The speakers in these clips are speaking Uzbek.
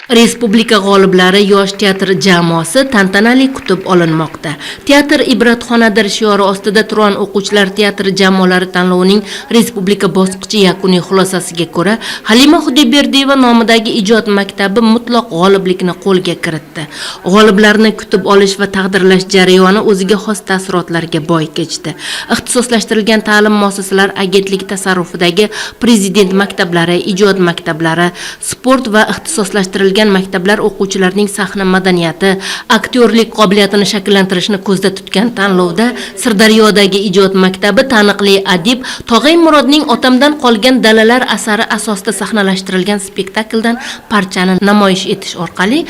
Respublika g'oliblari yosh teatr jamoasi tantanali kutib olinmoqda. Teatr ibratxonadir shiori ostida Turon o'quvchilar teatr jamoalari tanlovining respublika bosqichi yakuniy xulosasiga ko'ra, Halima Xudoyberdiyeva nomidagi ijod maktabi mutlaq g'oliblikni qo'lga kiritdi. G'oliblarni kutib olish va taqdirlash jarayoni o'ziga xos taassurotlarga boy kechdi. Ixtisoslashtirilgan ta'lim muassasalari agentligi tasarrufidagi prezident maktablari, ijod maktablari, sport va ixtisoslashtirilgan maktablar o'quvchilarining sahna madaniyati, aktyorlik qobiliyatini shakllantirishni ko'zda tutgan tanlovda Sirdaryodagi ijod maktabi taniqli adib Tog'ay Murodning Otamdan qolgan dalalar asari asosida sahnalashtirilgan spektakldan parchani namoyish etish orqali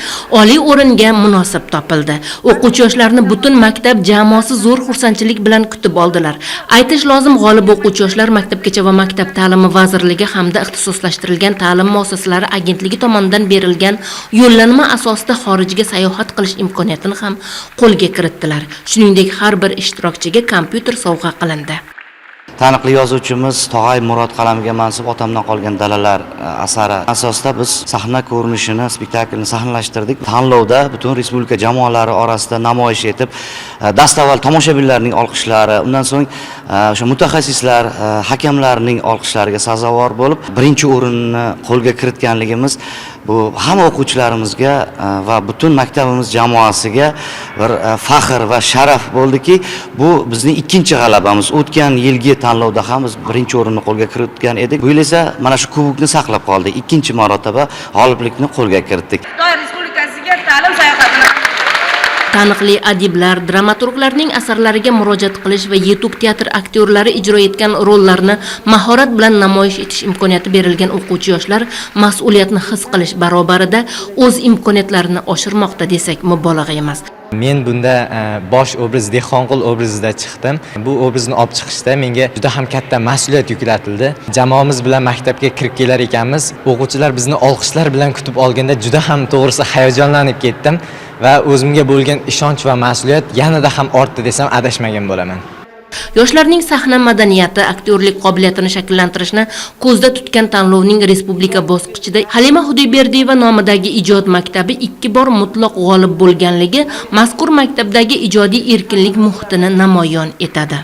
oliy o'ringa munosib topildi. O'quvchi yoshlarni butun maktab jamoasi zo'r xursandchilik bilan kutib oldilar. Aytish lozim, g'olib o'quvchi yoshlar Maktabgacha va maktab ta'limi vazirligi hamda ixtisoslashtirilgan ta'lim muassasalari agentligi tomonidan berilgan yo'llanma asosida xorijga sayohat qilish imkoniyatini ham qo'lga kiritdilar. Shuningdek, har bir ishtirokchiga kompyuter sovg'a qilindi. Taniqli yozuvchimiz Tog'ay Murod qalamiga mansub Otamdan qolgan dalalar asari asosida biz sahna ko'rinishini, spektaklni sahnalashtirdik. Tanlovda butun respublika jamoalari orasida namoyish etib, dastavval tomoshabinlarning olqishlari, undan so'ng o'sha mutaxassislar, hakamlarning olqishlariga sazovor bo'lib, birinchi o'rinni qo'lga kiritganligimiz bu hamma o'quvchilarimizga va butun maktabimiz jamoasiga bir faxr va sharaf bo'ldiki, bu bizning ikkinchi g'alabamiz. O'tgan yilgi tanlovda ham biz birinchi o'rinni qo'lga kiritgan edik. Bu yil esa mana shu kubokni saqlab qoldik. Ikkinchi marotaba g'oliblikni qo'lga kiritdik. Xitoy Respublikasiga ta'lim sayohatini Taniqli adiblar, dramaturglarning asarlariga murojaat qilish va yetuk teatr aktyorlari ijro etgan rollarni mahorat bilan namoyish etish imkoniyati berilgan o'quvchi yoshlar mas'uliyatni his qilish barobarida o'z imkoniyatlarini oshirmoqda desak mubolag'a emas. Men bunda bosh obraz Dehqonqul obrazida chiqdim. Bu obrazni olib chiqishda menga juda ham katta mas'uliyat yuklatildi. Jamoamiz bilan maktabga kirib kelar ekanmiz. O'quvchilar bizni olqishlar bilan kutib olganda juda ham to'g'risi hayajonlanib ketdim va o'zimga bo'lgan ishonch va mas'uliyat yanada ham ortdi desam adashmagan bo'laman. Yoshlarning sahna madaniyati, aktyorlik qobiliyatini shakllantirishni ko'zda tutgan tanlovning respublika bosqichida Halima Xudoyberdiyeva nomidagi ijod maktabi 2 bor mutlaq g'olib bo'lganligi mazkur maktabdagi ijodiy erkinlik muhitini namoyon etadi.